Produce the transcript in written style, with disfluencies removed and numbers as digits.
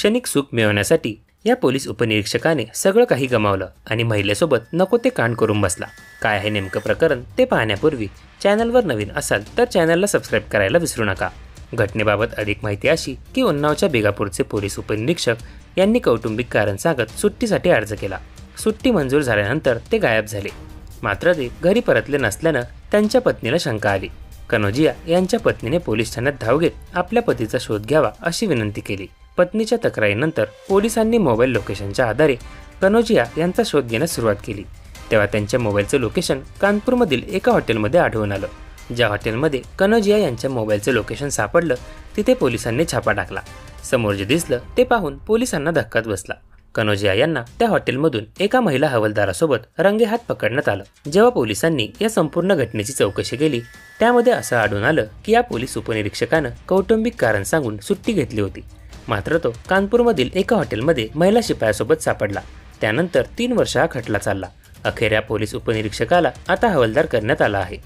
क्षणिक सुख मिळवण्यासाठी या पोलीस उपनिरीक्षकाने सगळं काही गमावलं आणि महिलेसोबत नको ते कांड करून बसला। काय आहे नेमकं प्रकरण ते पाहण्यापूर्वी चॅनलवर नवीन असाल तर चॅनलला सबस्क्राईब करायला विसरू नका। घटनेबाबत अधिक माहिती अशी की उन्नावच्या बेगापूरचे पोलीस उपनिरीक्षक यांनी कौटुंबिक कारण सांगत सुट्टीसाठी अर्ज केला। सुट्टी मंजूर झाल्यानंतर ते गायब झाले। मात्र ते घरी परतले नसल्यानं त्यांच्या पत्नीला शंका आली। कनोजिया यांच्या पत्नीने पोलीस ठाण्यात धाव घेत आपल्या पतीचा शोध घ्यावा अशी विनंती केली। पत्नीच्या तक्रारीनंतर पोलिसांनी मोबाईल लोकेशनच्या आधारे कनोजिया यांचा शोध घेण्यास सुरुवात केली। तेव्हा त्यांच्या मोबाईलचं लोकेशन कानपूरमधील एका हॉटेलमध्ये आढळून आलं। ज्या हॉटेलमध्ये कनोजिया यांच्या मोबाईलचं लोकेशन सापडलं तिथे पोलिसांनी छापा टाकला। समोर जे दिसलं ते पाहून पोलिसांना धक्काच बसला। कनोजिया यांना त्या हॉटेलमधून एका महिला हवालदारासोबत रंगेहात पकडण्यात आलं। जेव्हा पोलिसांनी या संपूर्ण घटनेची चौकशी केली त्यामध्ये असं आढळून आलं की या पोलीस उपनिरीक्षकानं कौटुंबिक कारण सांगून सुट्टी घेतली होती। मात्र तो कानपूरमधील एका हॉटेलमध्ये महिला शिपायासोबत सापडला। त्यानंतर 3 वर्ष हा खटला चालला। अखेर या पोलीस उपनिरीक्षकाला आता हवालदार करण्यात आला आहे।